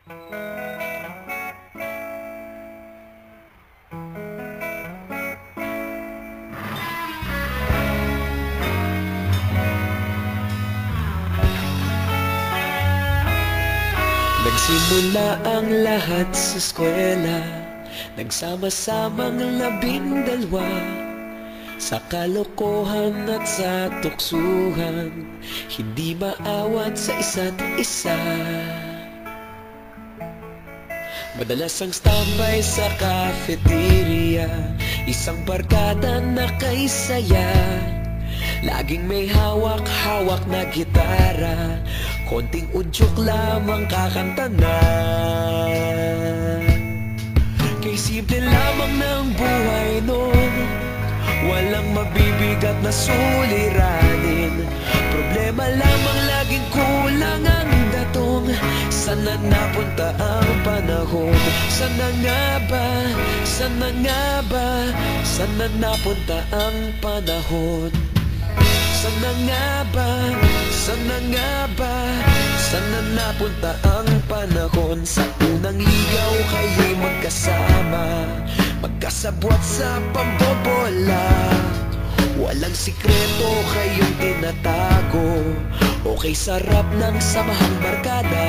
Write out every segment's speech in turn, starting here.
Nagsimula ang lahat sa eskwela, nagsama-samang 12 sa kalokohan at sa tuksuhan, hindi maawat sa isa't isa. Madalas ang standby sa cafeteria, isang barkada na kay saya. Laging may hawak-hawak na gitara, konting udyok lamang kakanta na. Kay simple lamang ng buhay nun, walang mabibigat na suliranin. Problema lamang laging kulang ang datong. Sana napunta ang panahon? Sana nga ba? Sana nga ba? Sana napunta ang panahon? Sana nga ba? Sana nga ba? Sana napunta ang panahon? Sa unang ligaw kayo'y magkasama, magkasabwat sa pambobola. Walang sikreto kayong tinatago, okay sarap ng samahang barkada.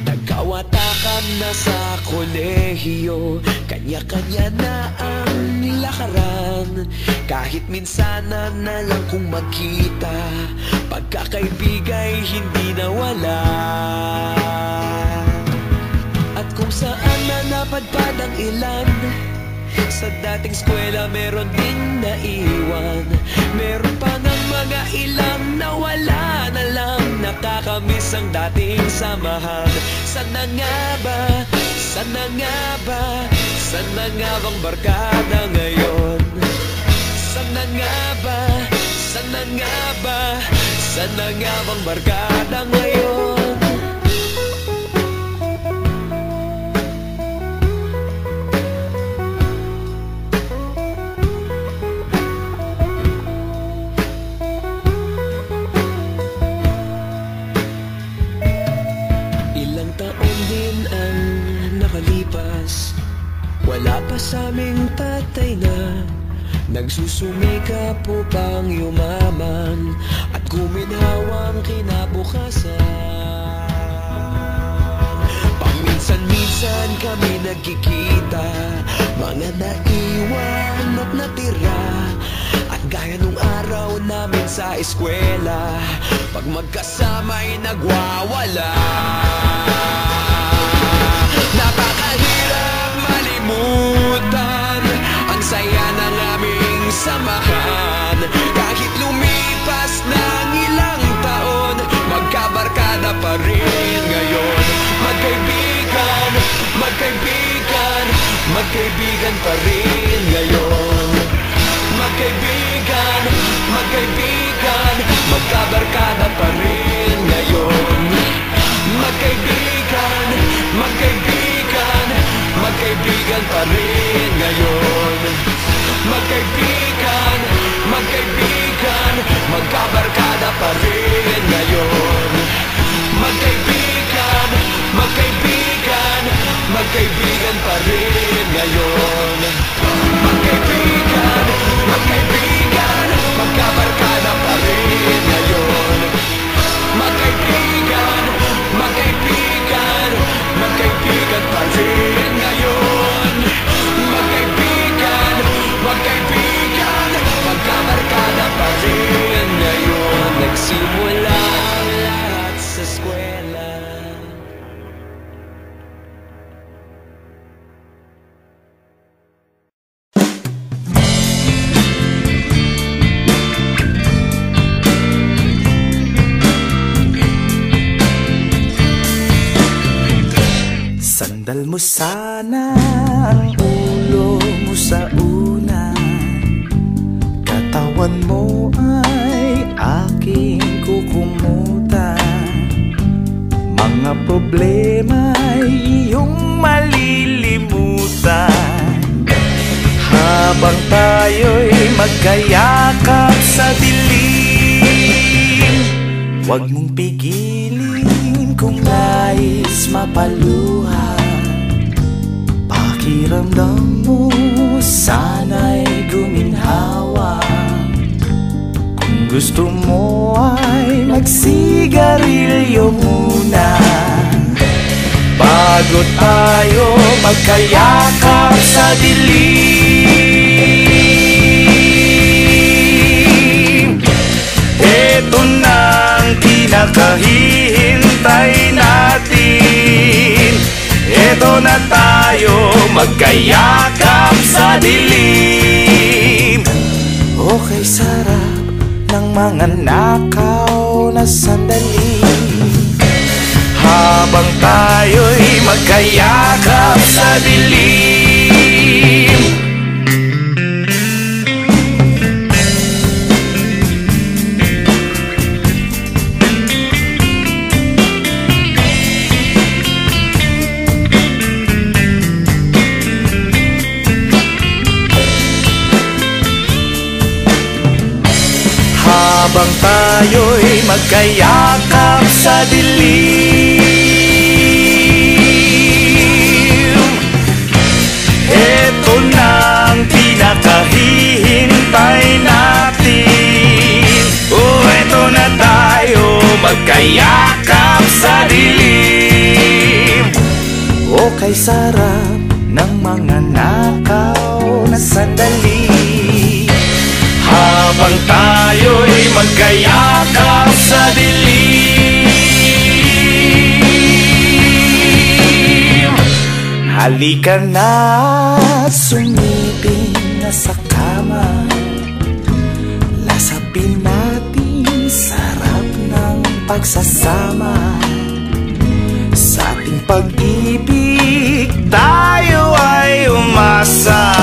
Nagkawatakan na sa kolehiyo, kanya-kanya na ang nilakaran. Kahit minsan na lang kung magkita, pagkakaibigay hindi nawala. At kung saan na napadpad ang ilan, sa dating eskwela meron din naiwan. Meron pa ng mga ilang nawala na lang, nakakamiss ang dating samahan. Sana nga ba? Sana nga ba? Sana nga bang barkada ngayon? Sana nga ba? Sana nga ba? Sana nga bang barkada ngayon? Ilang taon din ang nakalipas, wala pa sa aming tatay na nagsusumikap upang yumaman at guminhawang kinabukasan. Paminsan-minsan kami nagkikita, mga naiwan at natira. At gaya nung araw namin sa eskwela, pag magkasama'y nagwawala. Napakahirap malimutan ang saya ng aming samahan. Kahit lumipas ng ilang taon, magkabarkada pa rin ngayon. Magkaibigan, magkaibigan, magkaibigan pa rin ngayon. Magkaibigan, magkaibigan, magkabarkada pa rin ngayon. Magkaibigan, magkaibigan, magkaibigan pa rin ngayon. Magkaibigan, magkaibigan, magkabarkada pa rin ngayon. Magkaibigan, magkaibigan, magkaibigan pa rin ngayon. Magkaibigan, magkaibigan, magkabarkada pa rin ngayon. Magkaibigan, magkaibigan, magkaibigan pa rin ngayon. Magkaibigan, magkaibigan, magkabarkada pa rin ngayon. Nagsimula ang lahat sa eskwela. Sandal mo sana ang ulo mo sa una, katawan mo ay aking kukumutan. Mga problema ay iyong malilimutan, habang tayo'y magkayakap sa dilim. Huwag mong pigilin kong nais mapaluhan. Pakiramdam mo sana'y guminhawa. Kung gusto mo ay magsigarilyo muna bago tayo magkayakap sa dilim. Ito na ang pinakahihintay natin. Ito na tayo magkayakap sa dilim. Okay, sarap ng mga nakaw na sandali habang tayo'y magkayakap sa dilim. Habang tayo'y magkayakap sa dilim, eto na ang pinakahihintay natin. Oh, eto na tayo magkayakap sa dilim. Okay, sarap ng mga nakaw na sandali habang tayo'y magkayakap sa dilim. Halika na, sumiping na sa kama. Lasapin natin sarap ng pagsasama. Sa ating pag-ibig tayo ay umasa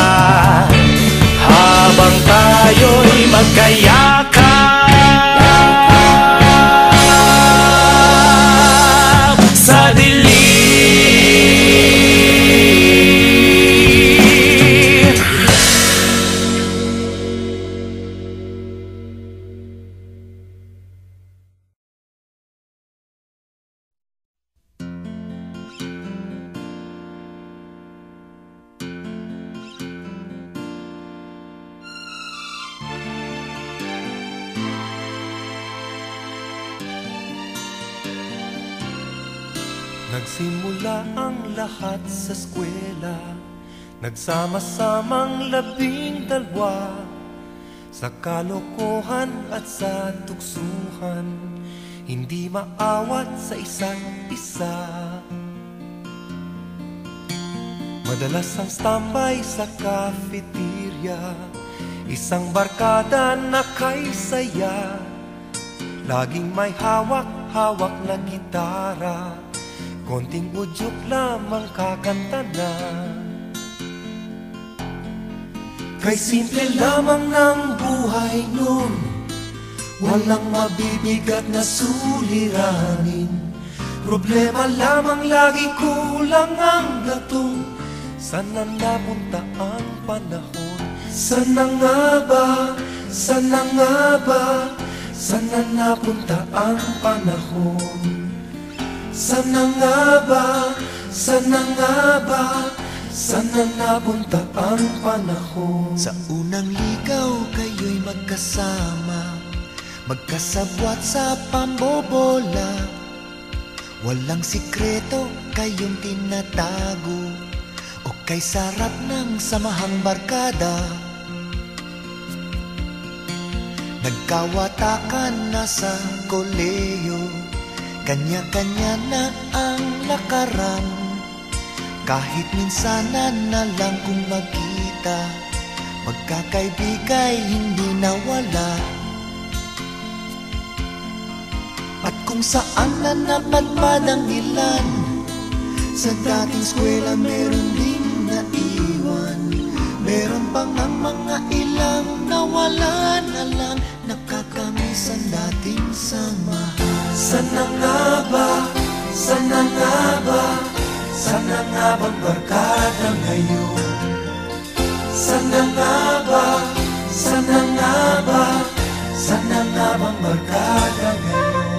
habang tayo'y magkayakap sa dilim. Nagsimula ang lahat sa eskwela, nagsama-samang 12 sa kalokohan at sa tuksuhan, hindi maawat sa isa't isa. Madalas ang standby sa cafeteria, isang barkada na kay saya, laging may hawak-hawak na gitara, konting udyok lamang kakanta na. Kay simple lamang ng buhay nun, walang mabibigat na suliranin. Problema lamang lagi, kulang ang gatong. Sana napunta ang panahon? Sana nga ba? Sana nga ba? Sana napunta ang panahon? Sana nga ba? Sana nga ba? Sana napunta ang panahon? Sa unang ligaw kayo'y magkasama, magkasabwat sa pambobola. Walang sikreto kayong tinatago, o kay sarap ng samahang barkada. Nagkawatakan na sa koleyo, kanya-kanya na ang lakaran. Kahit minsanan na lang kung magkita, magkakaibigay hindi nawala. At kung saan na napadpad ang ilan, sa dating eskwela meron ding naiwan. Meron pang ang mga ilang nawala na lang, nakakamiss ang dating samahan. Sana nga ba? Sana nga ba? Sana nga bang barkada ngayon? Sana nga ba? Sana nga ba? Sana nga bang barkada ngayon?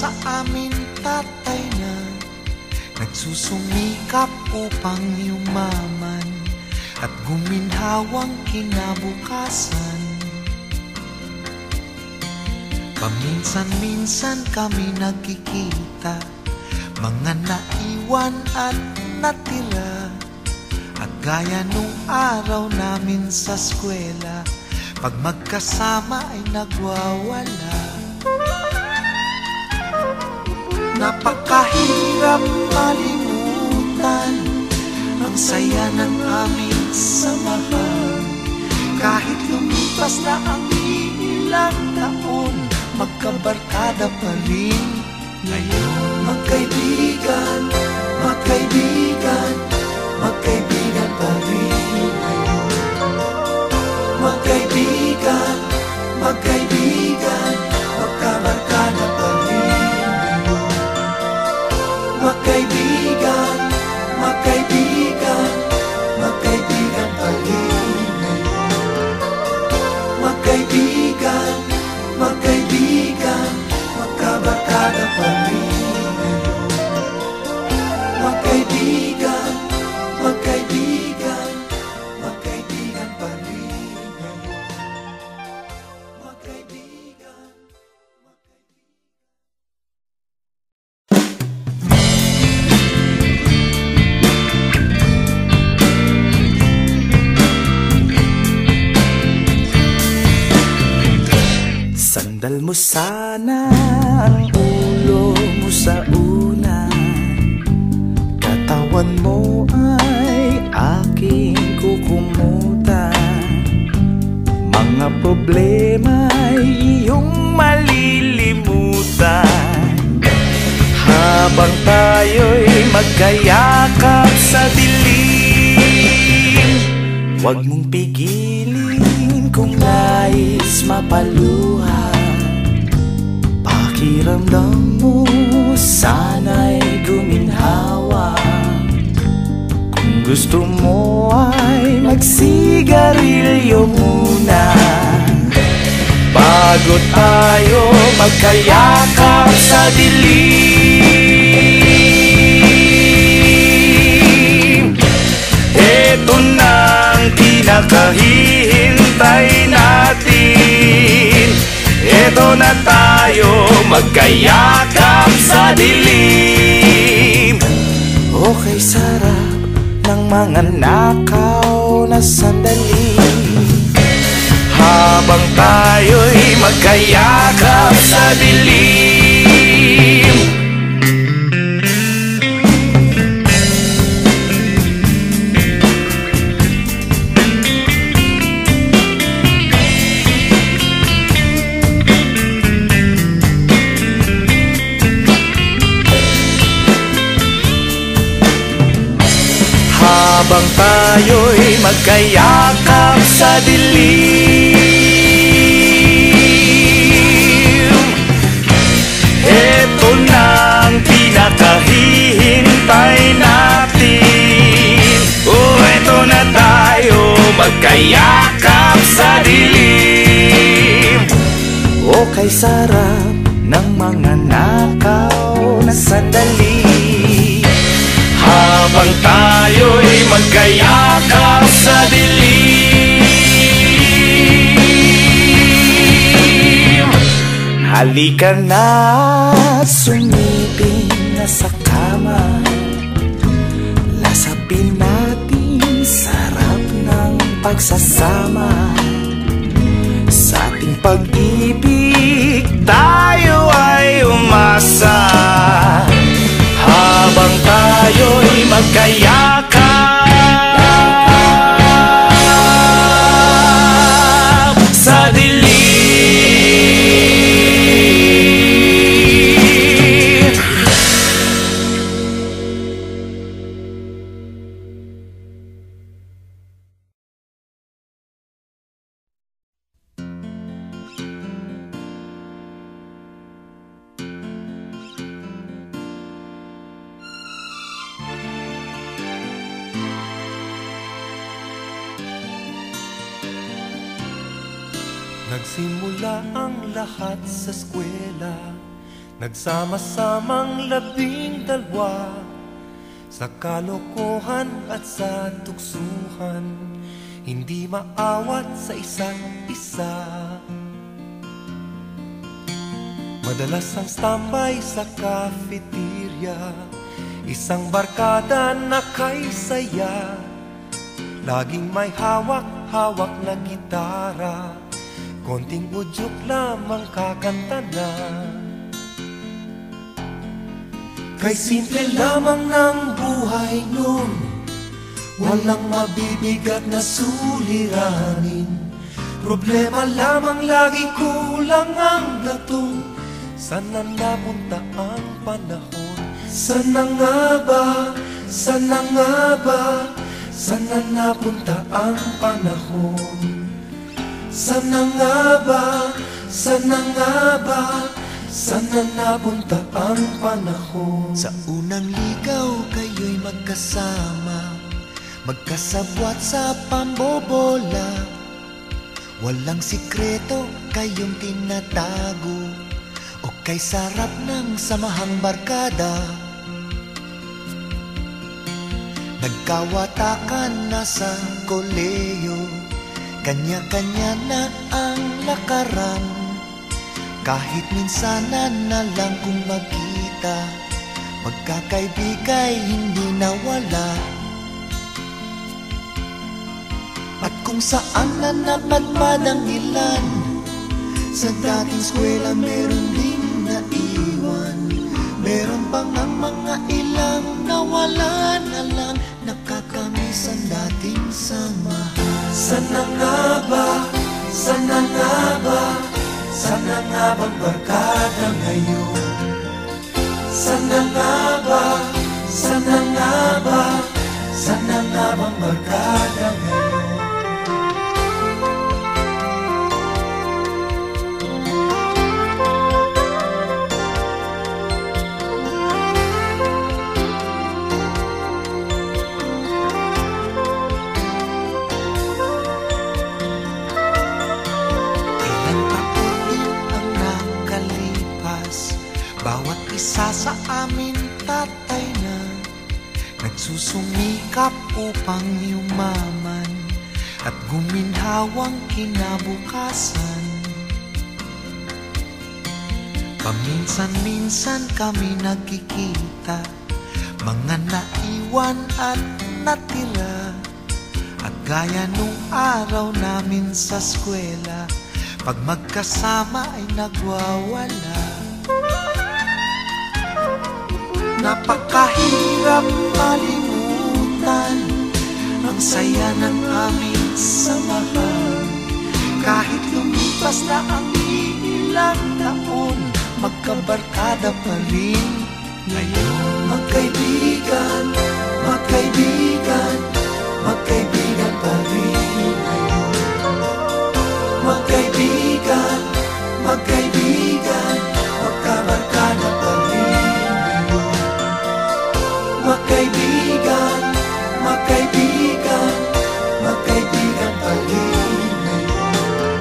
sa amin tatay na nagsusumikap upang yumaman at guminhawang kinabukasan. Paminsan-minsan kami nagkikita, mga naiwan at natira. At gaya nung araw namin sa eskwela, pag magkasama ay nagwawala. Napakahirap malimutan ang saya ng aming samahan. Kahit lumipas na ang ilang taon, magkabarkada pa rin ngayon. Magkaibigan, magkaibigan, magkaibigan pa rin ngayon. Magkaibigan, magkaibigan, magkabarkada pa rin ngayon. Magkaibigan, magkaibigan, magkaibigan pa rin ngayon. Magkaibigan, magkaibigan, magkabarkada pa rin ngayon. Magkaibigan, magkaibigan, magkaibigan pa rin ngayon. Magkaibigan, Sandal mo sana ang ulo mo sa unan, katawan mo ay aking kukumutan. Mga problema ay iyong malilimutan, habang tayo'y magkayakap sa dilim. Huwag mong pigilin kung nais mapaluha. Pakiramdam mo sana'y guminhawa. Kung gusto mo ay magsigarilyo muna, bago tayo magkayakap sa dilim. Eto na ang pinakahihintay natin. Eto na tayo magkayakap sa dilim. Okay, sarap ng mga nakaw na sandali, habang tayo'y magkayakap sa dilim. Habang tayo'y magkayakap sa dilim. Eto na ang pinakahihintay natin. Oh, eto na tayo magkayakap sa dilim. Oh, kay sarap ng mga nakaw na sandali, habang tayo'y magkayakap sa dilim. Halika na, sumiping na sa kama. Lasapin natin sarap ng pagsasama. Sa ating pag-ibig tayo ay umasa, habang tayo'y magkayakap sa dilim. Nagsimula ang lahat sa eskwela, Nagsama-samang 12 sa kalokohan at sa tuksuhan, hindi maawat sa isa't isa. Madalas ang standby sa cafeteria, isang barkada na kay saya, laging may hawak-hawak na gitara, konting udyok lamang kakanta na. Kay simple lamang ng buhay nun, walang mabibigat na suliranin. Problema lamang lagi, kulang ang latong. Sana napunta ang panahon? Sana nga ba? Sana nga ba? Sana napunta ang panahon? Sana nga ba? Sana nga ba? Sana napunta ang panahon? Sa unang ligaw kayo'y magkasama, magkasabwat sa pambobola. Walang sikreto kayong tinatago, o kay sarap ng samahang barkada. Nagkawatakan na sa koleyo, kanya-kanya na ang lakaran. Kahit minsanan na lang kung magkita, magkakaibigay hindi nawala. At kung saan na napadpad ang ilan, sa dating eskwela meron ding naiwan. Meron pang ang mga ilang nawala na lang, nakakamiss ang dating samahan. Sana nga ba? Sana nga ba? Sana nga bang barkada ngayon? Sana nga ba? Sana nga ba? Sana nga bang barkada ngayon? Bawat isa sa amin tatay na, nagsusumikap upang yumaman at guminhawang kinabukasan. Paminsan-minsan kami nagkikita, mga naiwan at natira. At gaya nung araw namin sa eskwela, pag magkasama ay nagwawala. Napakahirap malimutan ang saya ng aming samahan. Kahit lumipas na ang ilang taon, magkabarkada pa rin ngayon. Magkaibigan, magkaibigan, magkaibigan pa rin ngayon. Magkaibigan, magkaibigan, magkabarkada pa rin. Magkaibigan, magkaibigan, magkaibigan pa rin ngayon.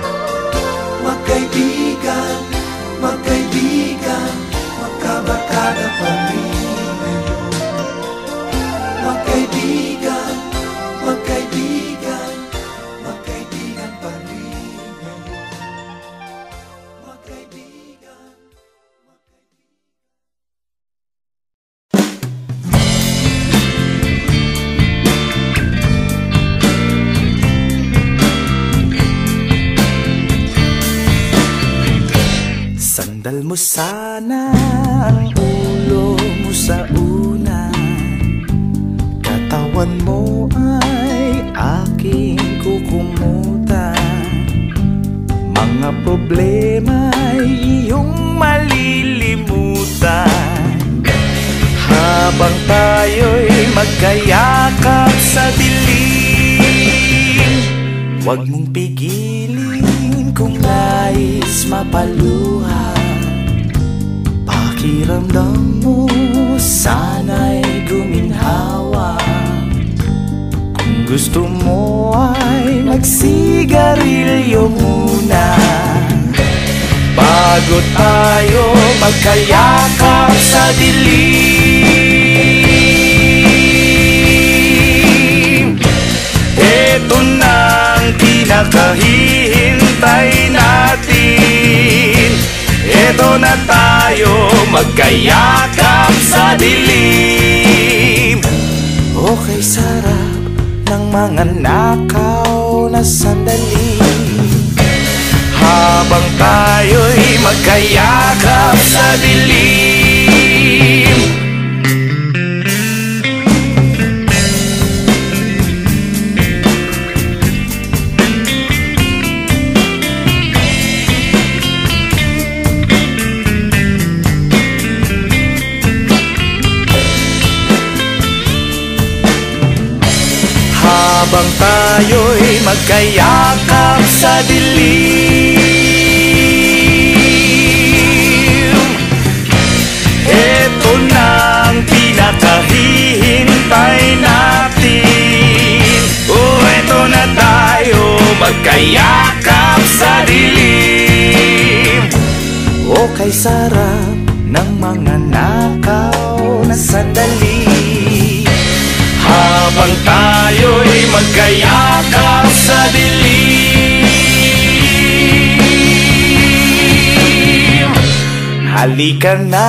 Magkaibigan, magkaibigan, magkabarkada pa rin ngayon. Magkaibigan, magkaibigan, magkaibigan pa rin ngayon. Magkaibigan. Sandal mo sana ang ulo mo sa unan, katawan mo ay aking kukumutan. Mga problema ay iyong malilimutan, habang tayo'y magkayakap sa dilim. Huwag mong pigilin kung nais mapaluha. Pakiramdam mo sana'y guminhawa. Kung gusto mo ay magsigarilyo muna. bago tayo magkayakap sa dilim. Ito na ang pinakahihintay natin. Ito na tayo magkayakap sa dilim. Okay, sarap ng mga nakaw na sandali, habang tayo'y magkayakap sa dilim. Habang tayo'y magkayakap sa dilim, eto na ang pinakahihintay natin. Eto na tayo magkayakap sa dilim. okay, sarap ng mga nakaw na sandali, habang tayo'y magkayakap sa dilim. halika na,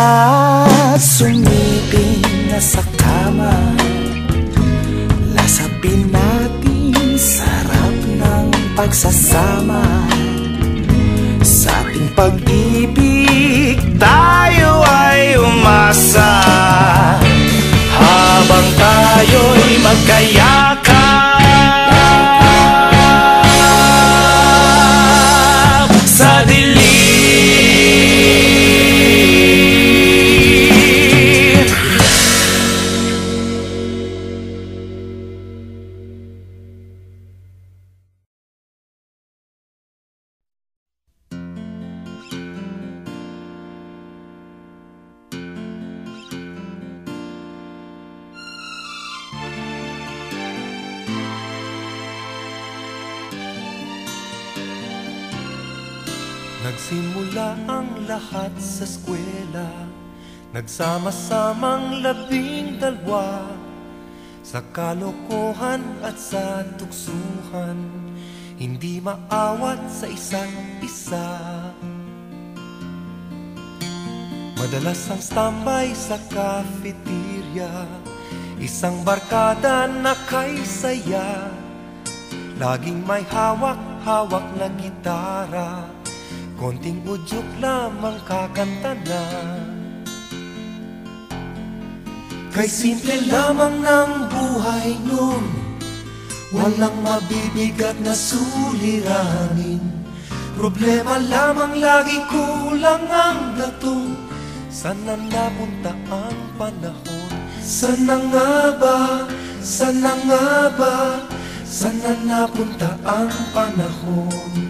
sumiping na sa kama, lasapin natin sarap ng pagsasama. Sa ating pag-ibig tayo ay umasa, habang tayo'y magkayakap sa dilim. Nagsimula ang lahat sa eskwela, nagsama-samang 12, sa kalokohan at sa tuksuhan, hindi maawat sa isa't isa. Madalas ang standby sa cafeteria, isang barkada na kay saya, laging may hawak-hawak na gitara, konting udyok lamang kakanta na. Kay simple lamang ng buhay nun, walang mabibigat na suliranin. Problema lamang lagi kulang ang datong, sana napunta ang panahon. Sana nga ba, sana nga ba, sana napunta ang panahon.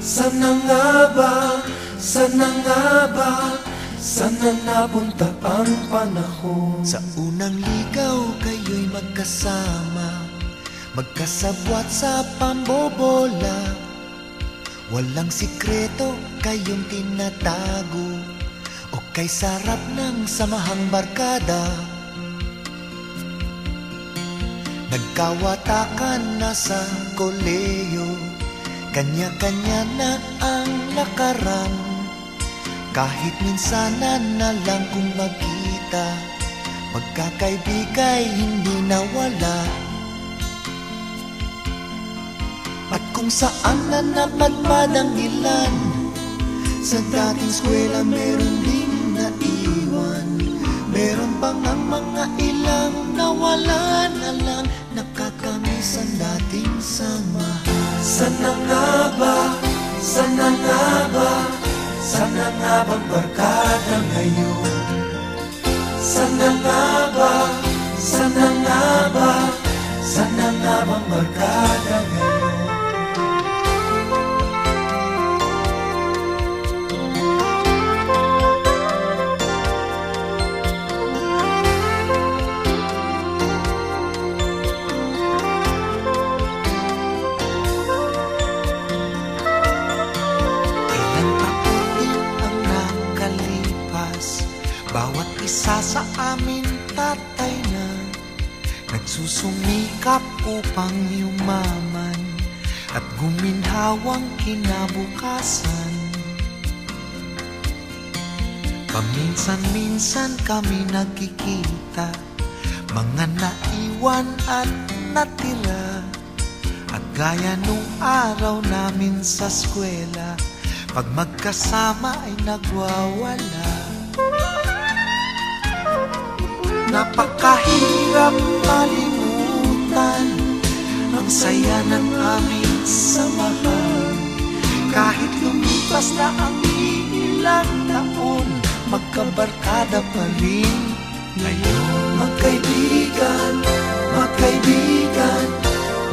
Sana nga ba, sana nga ba, sana napunta ang panahon. Sa unang ligaw kayo'y magkasama, magkasabwat sa pambobola, walang sikreto kayong tinatago, o kay sarap ng samahang barkada. Nagkawatakan na sa koleyo, kanya-kanya na ang lakaran, kahit minsanan na lang kung magkita, magkakaibigay hindi nawala. At kung saan na napadpad ang ilan, sa dating eskwela meron ding naiwan. Meron pang ang mga ilang nawala na lang, nakakamiss ang dating samahan. Sana nga ba, sana nga ba, sana nga bang barkada ngayon? Sana nga ba, sana nga ba, sana nga bang barkada ngayon? sa amin tatay na nagsusumikap upang yumaman at guminhawang kinabukasan. Paminsan-minsan kami nagkikita, mga naiwan at natira. At gaya nung araw namin sa eskwela, pag magkasama ay nagwawala. Napakahirap malimutan ang saya ng aming samahan. Kahit lumipas na ang ilang taon, magkabarkada pa rin ngayon. Magkaibigan, magkaibigan,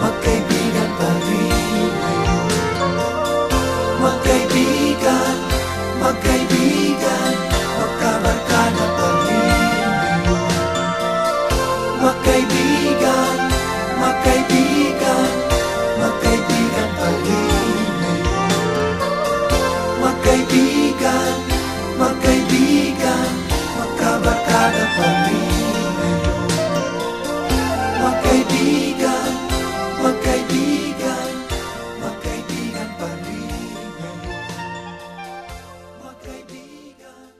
magkaibigan pa rin ngayon. Magkaibigan, magkaibigan, magkabarkada pa rin ngayon. Magkaibigan, magkaibigan, magkaibigan pa rin ngayon. Magkaibigan, magkaibigan, magkabarkada pa rin ngayon. Magkaibigan, magkaibigan, magkaibigan pa rin ngayon. Magkaibigan,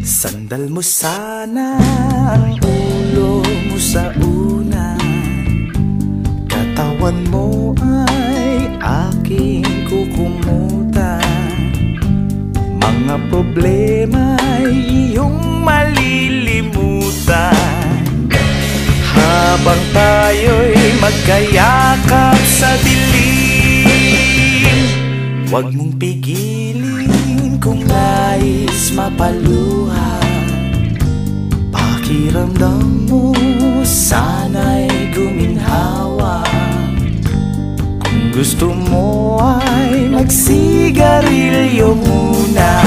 Sandal mo sana ang ulo mo sa unan, katawan mo ay aking kukumutan. Mga problema ay iyong malilimutan habang tayo'y magkayakap sa dilim. Huwag mong pigilin kung nais mapaluha. Pakiramdam mo sana'y guminhawa. Kung gusto mo ay magsigarilyo muna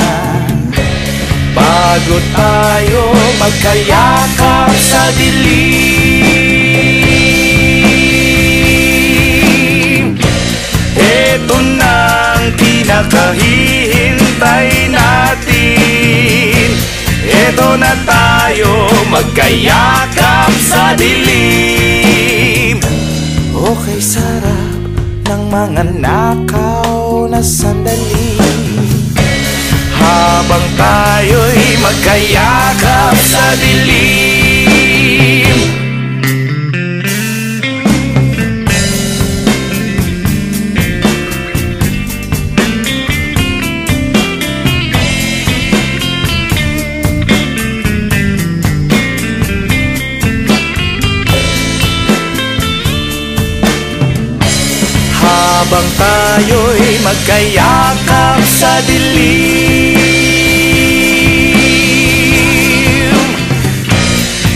bago tayo magkayakap sa dilim. Ito na ang pinakahihintay natin. Ito na tayo magkayakap sa dilim. Okay, sarap ng mga nakaw na sandali habang tayo'y magkayakap sa dilim. Habang tayo'y magkayakap sa dilim,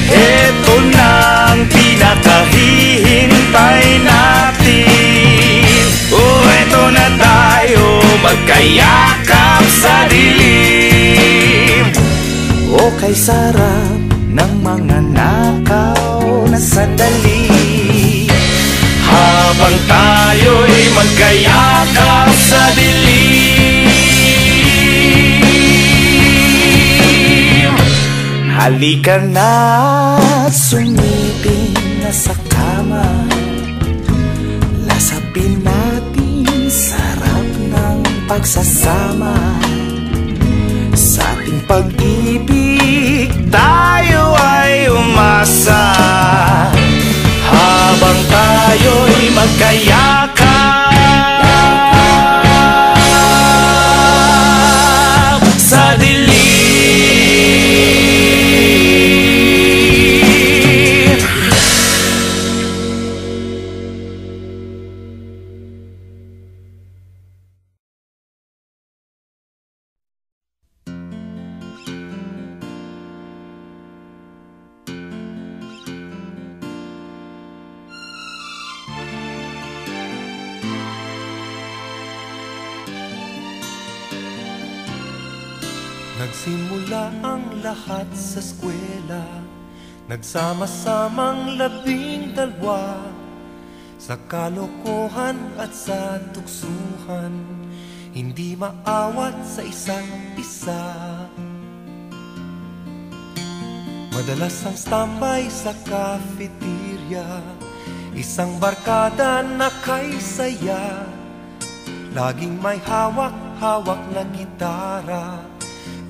eto na ang pinakahihintay natin. Oh, eto na tayo magkayakap sa dilim. Okay, sarap ng mga nakaw na sandali habang tayo'y magkayakap sa dilim. Halika na at sumiping na sa kama. Lasapin natin sarap ng pagsasama. Sa ating pag-ibig tayo ay umasa habang tayo'y magkayakap sa dilim. Nagsimula ang lahat sa eskwela Nagsama-samang 12 sa kalokohan at sa tuksuhan, hindi maawat sa isa't isa. Madalas ang standby sa cafeteria, isang barkada na kay saya. Laging may hawak-hawak na gitara,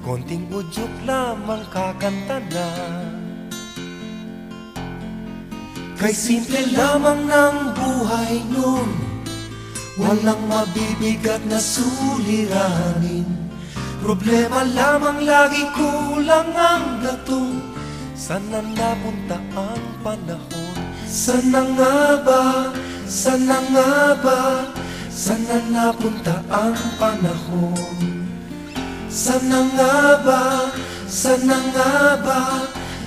konting udyok lamang kakanta na. Kay simple lamang ng buhay nun, walang mabibigat na suliranin. Problema lamang lagi, kulang ang gatong. Sana napunta ang panahon? Sana nga ba? Sana nga ba? Sana napunta ang panahon? Sana nga ba? Sana nga ba?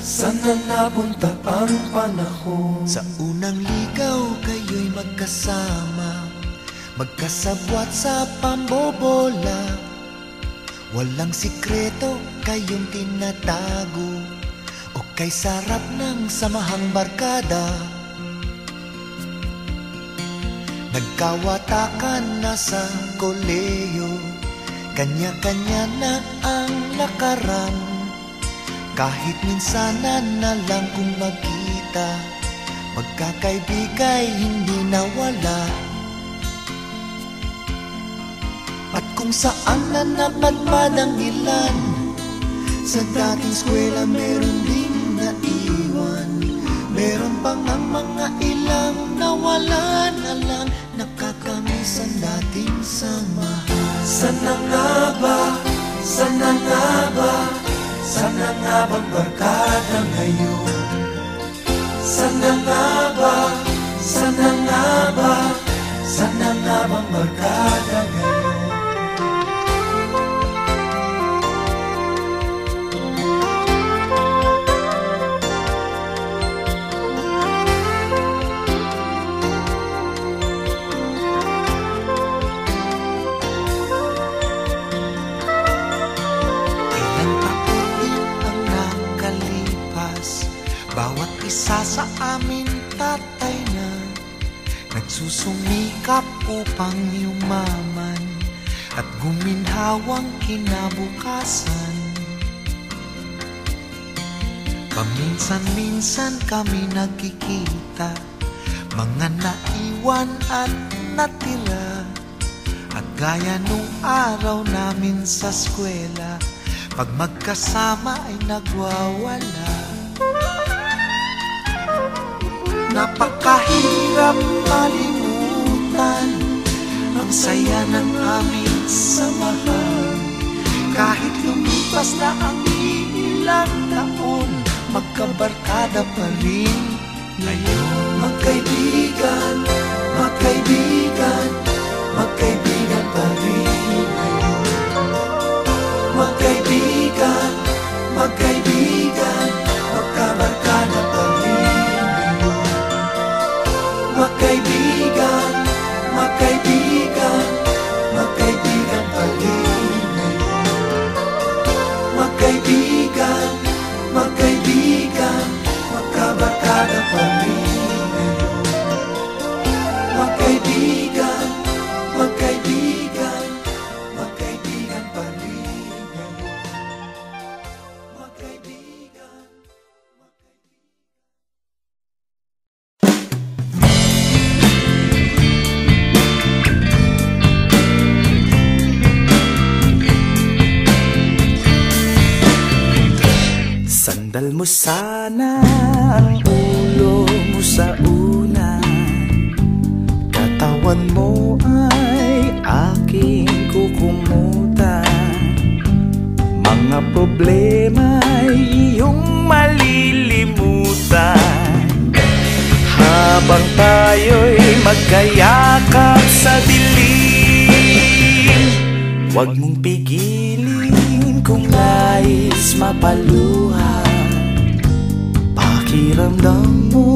Sana napunta ang panahon? Sa unang ligaw kayo'y magkasama, magkasabwat sa pambobola. Walang sikreto kayong tinatago, o kay sarap ng samahang barkada. Nagkawatakan na sa koleyo, kanya-kanya na ang lakaran. Kahit minsanan na lang kung magkita, magkakaibigay hindi nawala. At kung saan na napadpad ang ilan, sa dating eskwela meron ding naiwan. Meron pang ang mga ilang nawala na lang, nakakamiss ang dating samahan. Sana nga ba? Sana nga ba? Sana nga bang barkada ngayon? Sana nga ba? Sana nga ba? Sana nga bang barkada ngayon? Bawat isa sa amin tatay na nagsusumikap upang yumaman at guminhawang kinabukasan. Paminsan-minsan kami nagkikita, mga naiwan at natira. At gaya nung araw namin sa eskwela, pag magkasama ay nagwawala. Napakahirap malimutan ang saya ng aming samahan. Kahit lumipas na ang ilang taon, magkabarkada pa rin ngayon. Magkaibigan, magkaibigan, magkaibigan pa rin ngayon. Magkaibigan, magkaibigan, magkabarkada pa rin. Magkaibigan, magkaibigan, magkaibigan pa rin ngayon. Magkaibigan, magkaibigan, magkabarkada pa rin ngayon. Magkaibigan, magkaibigan, magkaibigan pa rin ngayon. Magkaibigan. Sandal mo sana ang ulo mo sa unan, katawan mo ay aking kukumutan. Mga problema ay iyong malilimutan, habang tayo'y magkayakap sa dilim. Huwag mong pigilin kung nais mapaluha. Pakiramdam mo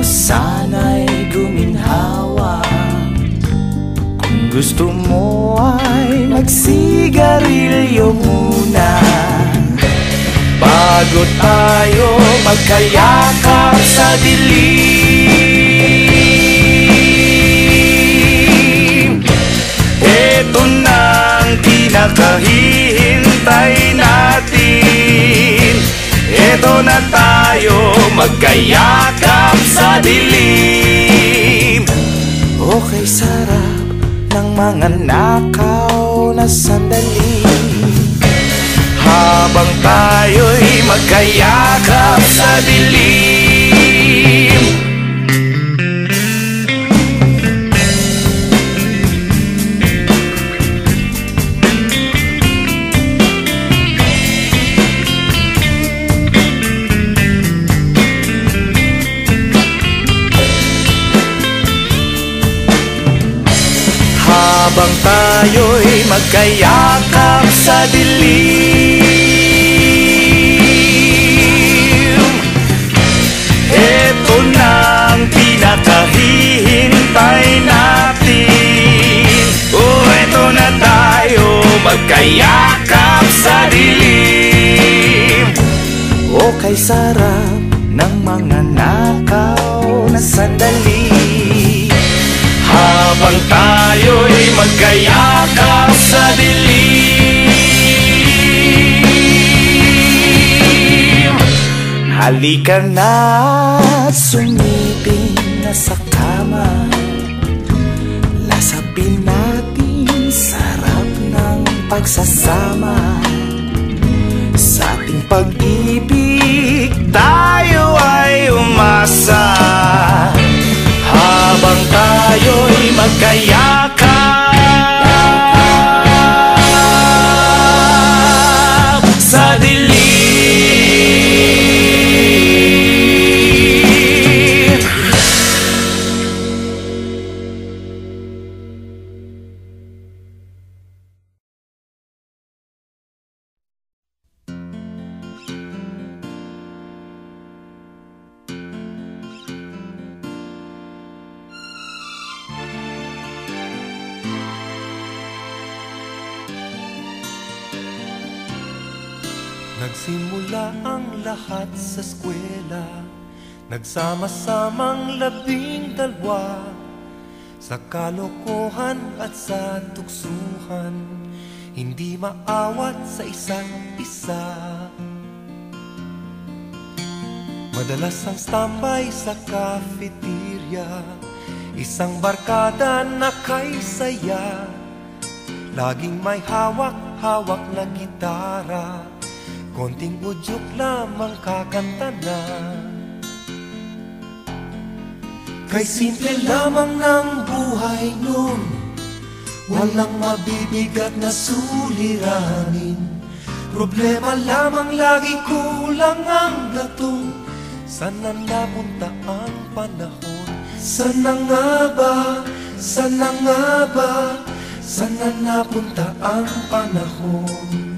sana'y guminhawa. Kung gusto mo ay magsigarilyo muna. bago tayo magkayakap sa dilim. Ito na ang pinakahihintay natin. Ito na tayo magkayakap sa dilim. Okay, sarap ng mga nakaw na sandali, habang tayo'y magkayakap sa dilim. Habang tayo'y magkayakap sa dilim, eto na ang pinakahihintay natin. Oh, eto na tayo magkayakap sa dilim. Oh, kay sarap ng mga nakaw na sandali, habang tayo'y magkayakap sa dilim. Halika na, sumiping na sa kama, lasapin natin sarap ng pagsasama. Sa ating pag-ibig tayo ay umasa, habang tayo'y magkayakap sa dilim. Nagsimula ang lahat sa eskwela, nagsama-samang 12 sa kalokohan at sa tuksuhan, hindi maawat sa isa't isa. Madalas ang standby sa cafeteria, isang barkada na kay saya, laging may hawak-hawak na gitara, konting udyok lamang kakanta na. Kay simple lamang ng buhay nun, walang mabibigat na suliranin. Problema lamang lagi, kulang ang gatong. Sana napunta ang panahon? Sana nga ba? Sana nga ba? Sana napunta ang panahon?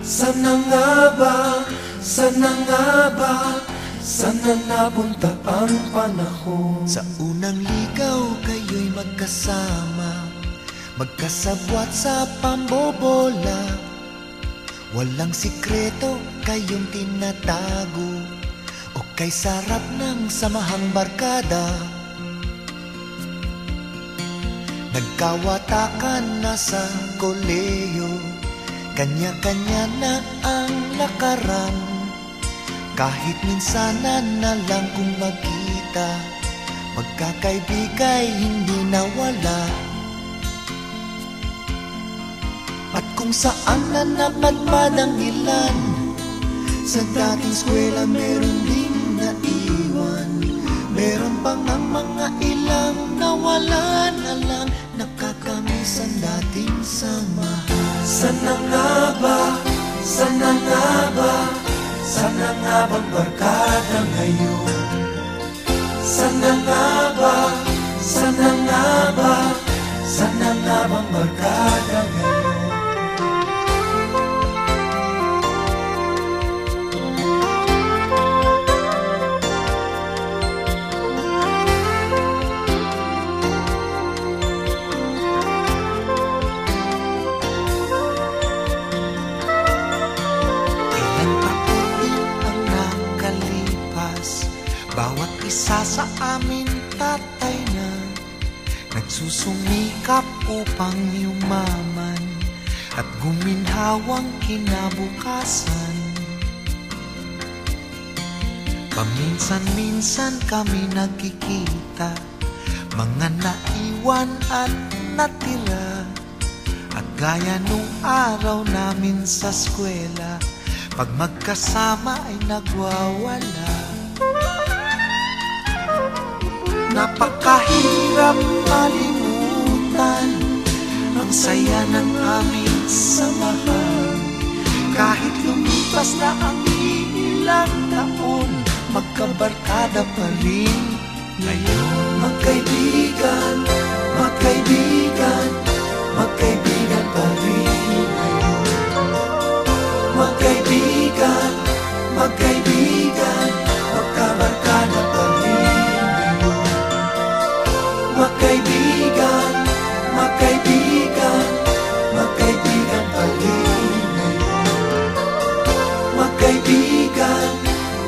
Sana nga ba? Sana nga ba? Sana napunta ang panahon? Sa unang ligaw kayo'y magkasama, magkasabwat sa pambobola. Walang sikreto kayong tinatago, o kay sarap ng samahang barkada. Nagkawatakan na sa koleyo, kanya-kanya na ang lakaran. Kahit minsanan na lang kung magkita, magkakaibigay hindi nawala. At kung saan na napadpad ang ilan, sa dating eskwela meron ding naiwan. Meron pang ang mga ilang nawala na lang, nakakamiss ang dating samahan. Sana nga ba? Sana nga ba? Sana nga bang barkada ngayon? Sana nga ba? Sana nga ba? Sana nga bang barkada ngayon? Mula sa amin tatay na nagsusumikap upang yumaman at guminhawang kinabukasan. Paminsan-minsan kami nagkikita, mga naiwan at natira. At gaya nung araw namin sa eskwela, pag magkasama ay nagwawala. Napakahirap malimutan ang saya ng aming samahan. Kahit lumipas na ang ilang taon, magkabarkada pa rin ngayon. Magkaibigan, magkaibigan, magkaibigan pa rin ngayon. Magkaibigan, magkaibigan, magkabarkada pa rin ngayon. Magkaibigan, magkaibigan, magkaibigan pa rin ngayon. Magkaibigan,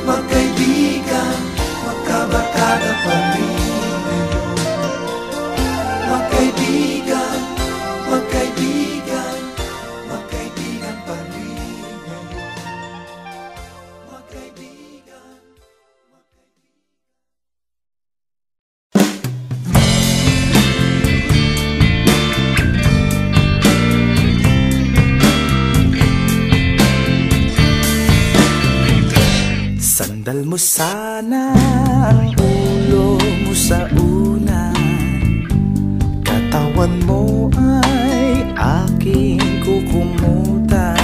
magkaibigan, magkabarkada pa rin ngayon. Magkaibigan, magkaibigan, magkaibigan pa rin ngayon. Magkaibigan, Sandal mo sana ang ulo mo sa una, katawan mo ay aking kukumutan.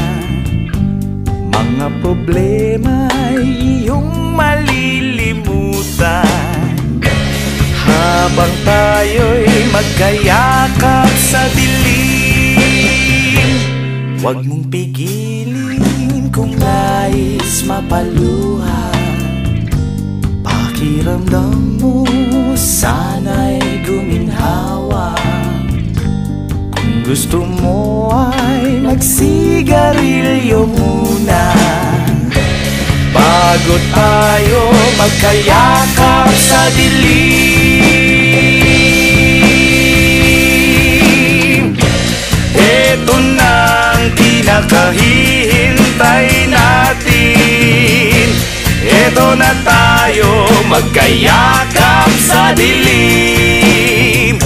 Mga problema ay iyong malilimutan. Habang tayo'y magkayakap sa dilim, huwag mong pigilin kung nais mapaluha. Pakiramdam mo sana'y guminhawa. Kung gusto mo ay magsigarilyo muna, bago tayo magkayakap sa dilim. Ito na ang pinakahihintay natin. Ito na tayo magkayakap sa dilim.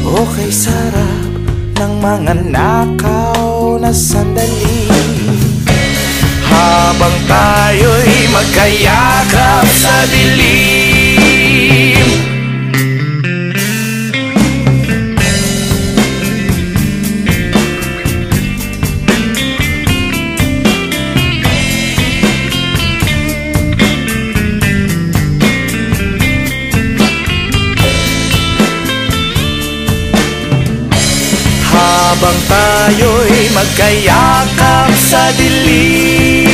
Okay, sarap ng mga nakaw na sandali. Habang tayo'y magkayakap sa dilim. Habang tayo'y magkayakap sa dilim.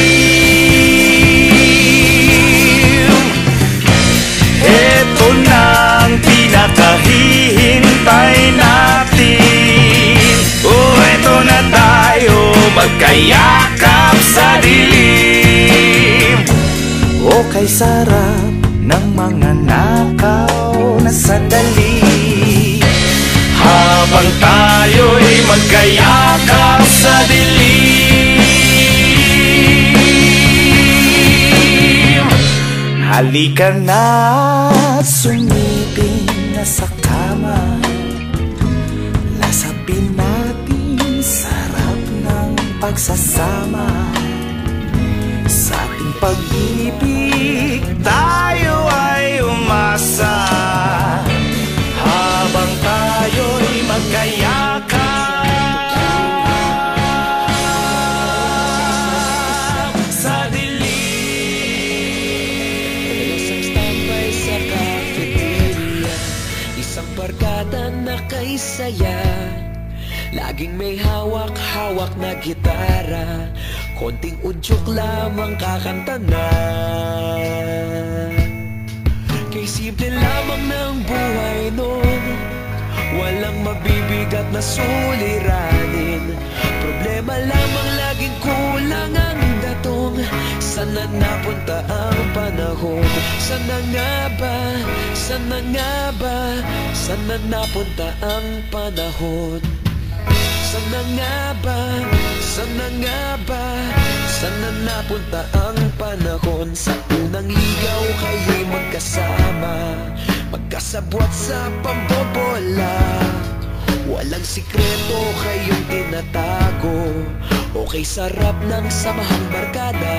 Ito na ang pinakahihintay natin. Oh, ito na tayo magkayakap sa dilim. Oh, kay sarap ng mga nakaw na sandali. Habang tayo'y magkayakap sa dilim. Halika na at sumipin na sa kama. Lasapin natin sarap ng pagsasama. Sa ating pag-ibig tayo ay umasa. Habang tayo'y magkayakap sa dilim. Isang standby sa cafeteria, isang barkada na kay saya. Laging may hawak-hawak na gitara, konting udyok lamang kakanta na. Kay simple lamang ng buhay nun, walang mabibigat na suliranin. Problema lamang laging kulang ang datong. Sana napunta ang panahon? Sana nga ba? Sana nga ba? Sana napunta ang panahon? Sana nga ba? Sana nga ba? Sana napunta ang panahon? Sa unang ligaw kayo'y magkasama, magkasabwat sa pambobola. Walang sikreto kayong tinatago, okay sarap ng samahang barkada.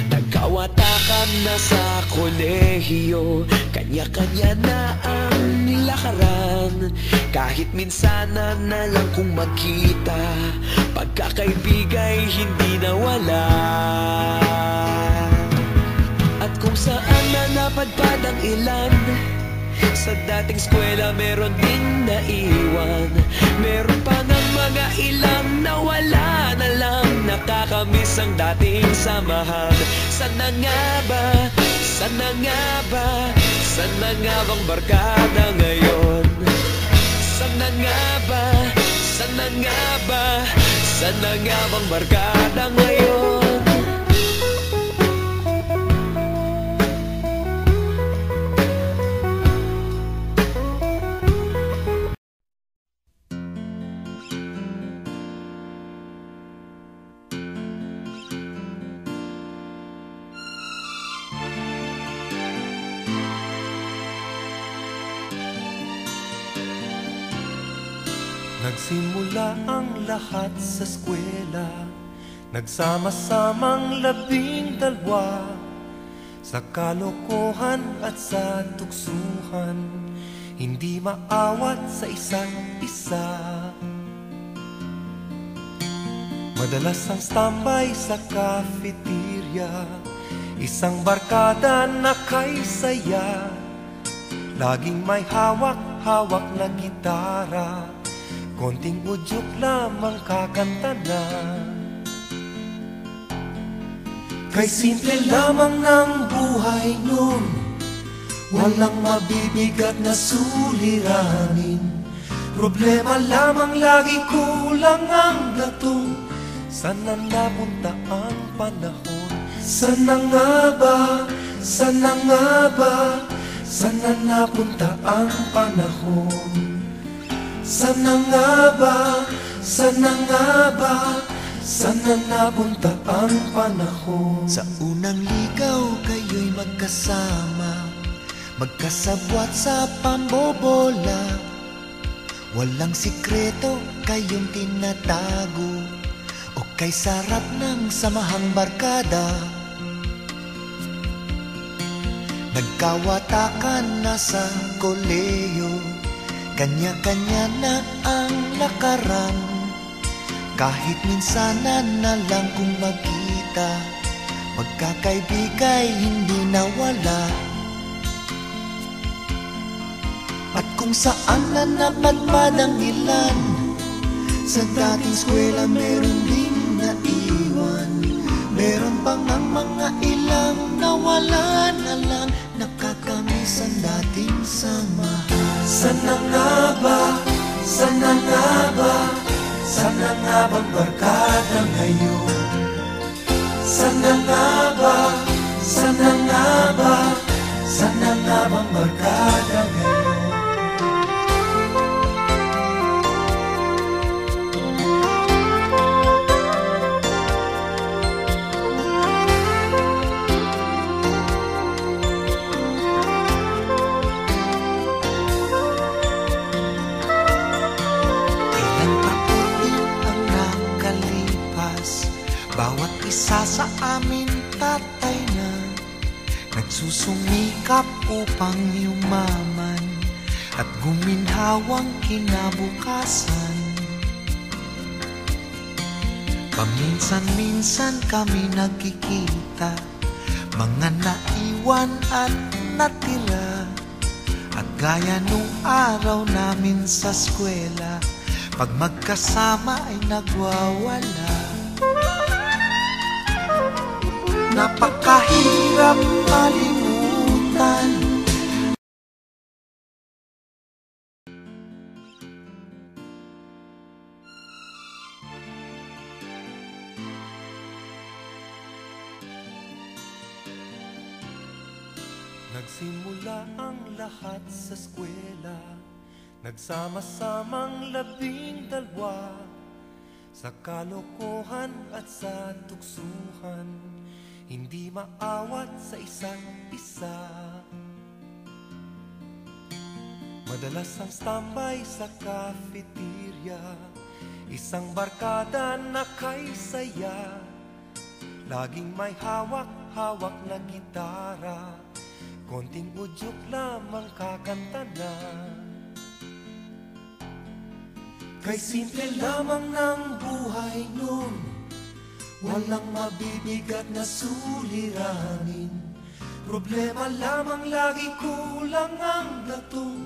Nagkawatakan na sa kolehiyo, kanya-kanya na ang nilakaran. Kahit minsanan na lang kung magkita, pagkakaibigay hindi nawala. At kung saan na napadpad ang ilan, sa dating eskwela meron din naiwan. Meron pa ng mga ilang nawala na lang, nakakamiss ang dating samahan. Sana nga ba? Sana nga ba? Sana nga bang barkada ngayon? Sana nga ba? Sana nga ba? Sana nga bang barkada ngayon? Nagsimula ang lahat sa eskwela, nagsama-samang 12, sa kalokohan at sa tuksuhan, hindi maawat sa isa't isa. Madalas ang standby sa cafeteria, isang barkada na kay saya, laging may hawak-hawak na gitara, konting udyok lamang kakanta na. Kay simple lamang ng buhay nun, walang mabibigat na suliranin. Problema lamang lagi, kulang ang gatong. Sana napunta ang panahon? Sana nga ba? Sana nga ba? Sana napunta ang panahon? Sana nga ba? Sana nga ba? Sana napunta ang panahon? Sa unang ligaw kayo'y magkasama, magkasabwat sa pambobola. Walang sikreto kayong tinatago, o kay sarap ng samahang barkada. Nagkawatakan na sa koleyo, kanya-kanya na ang lakaran. Kahit minsanan na lang kung magkita, magkakaibigay hindi nawala. At kung saan na napadpad ang ilan, sa dating eskwela meron ding naiwan. Meron pang ang mga ilang nawala na lang, nakakamiss ang dating samahan. Sana nga ba? Sana nga ba? Sana nga bang barkada ngayon? Sana nga ba? Sana nga ba? Sana nga bang barkada ngayon? Bawat isa sa amin tatay na, nagsusumikap upang yumaman at guminhawang kinabukasan. Paminsan-minsan kami nagkikita, mga naiwan at natira. At gaya nung araw namin sa eskwela, pag magkasama ay nagwawala. Napakahirap malimutan. Nagsimula ang lahat sa eskwela, nagsama-samang 12 sa kalokohan at sa tuksuhan, hindi maawat sa isa't isa. Madalas ang standby sa cafeteria, isang barkada na kay saya, laging may hawak-hawak na gitara, konting udyok lamang kakanta na. Kay simple lamang ng buhay nun, walang mabibigat na suliranin. Problema lamang lagi, kulang ang datong.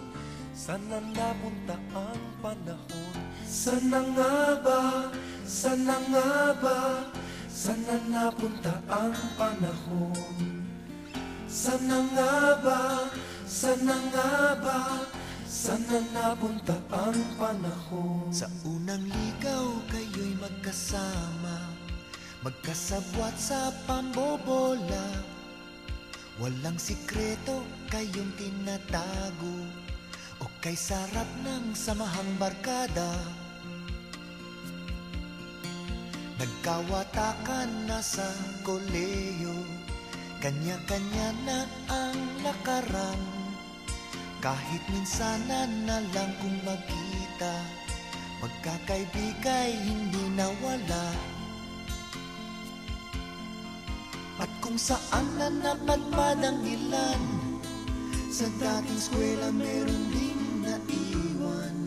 Sana napunta ang panahon? Sana nga ba? Sana nga ba? Sana napunta ang panahon? Sana nga ba? Sana nga ba? Sana napunta ang panahon? Sa unang ligaw kayo'y magkasama, magkasabwat sa pambobola. Walang sikreto kayong tinatago, o kay sarap ng samahang barkada. Nagkawatakan na sa koleyo, kanya-kanya na ang lakaran. Kahit minsanan na lang kung magkita, magkakaibigay hindi nawala. At kung saan na napadpad ang ilan, sa dating eskwela meron ding naiwan.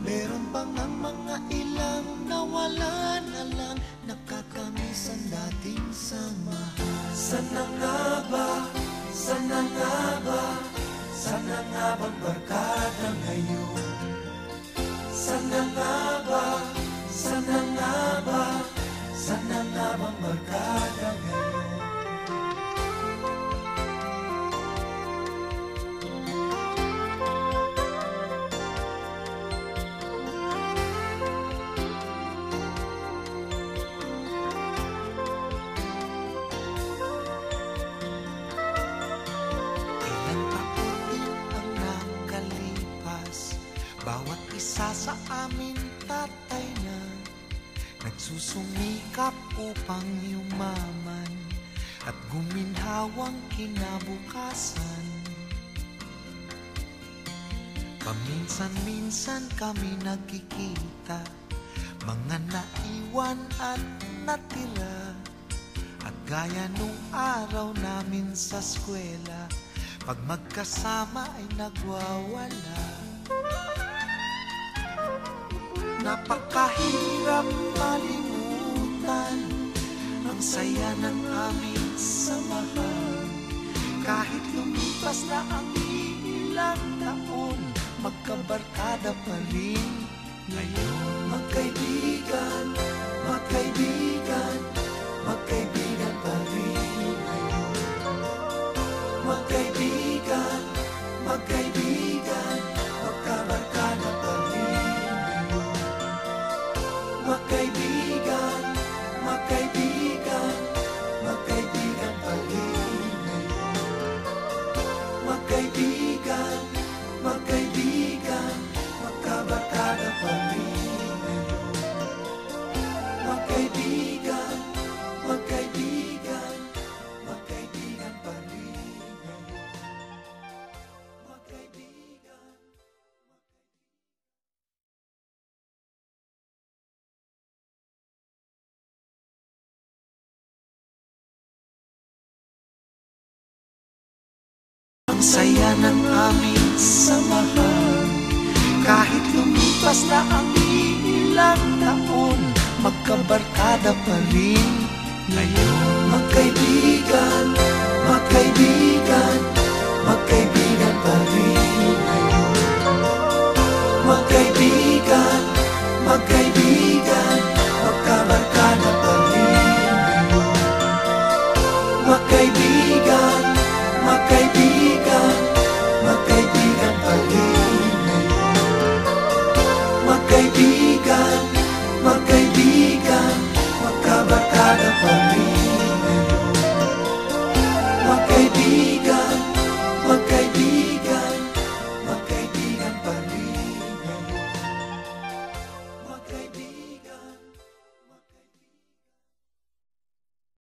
Meron pang ang mga ilang nawala na lang, nakakamiss ang dating samahan. Sana nga ba? Sana nga ba? Sana nga bang barkada ngayon? Sana nga ba? Sana nga ba? Sana nga bang barkada ngayon? Bawat isa sa amin tatay na, nagsusumikap upang yumaman at guminhawang kinabukasan. Paminsan-minsan kami nagkikita, mga naiwan at natira. At gaya nung araw namin sa eskwela, pag magkasama ay nagwawala. Napakahirap malimutan ang saya ng aming samahan. Kahit lumipas na ang ilang taon, magkabarkada pa rin ngayon. Magkaibigan, magkaibigan, magkaibigan pa rin ngayon. Magkaibigan, magkaibigan, magkabarkada pa rin. Magkaibigan, magkaibigan, magkaibigan pa rin ngayon. Magkaibigan, magkaibigan, magkabarkada pa rin ngayon. Magkaibigan, magkaibigan, magkaibigan pa rin ngayon. Magkaibigan. Ang saya ng aming samahan. Kahit lumipas na ang ilang taon, magkabarkada pa rin ngayon. Magkaibigan, magkaibigan,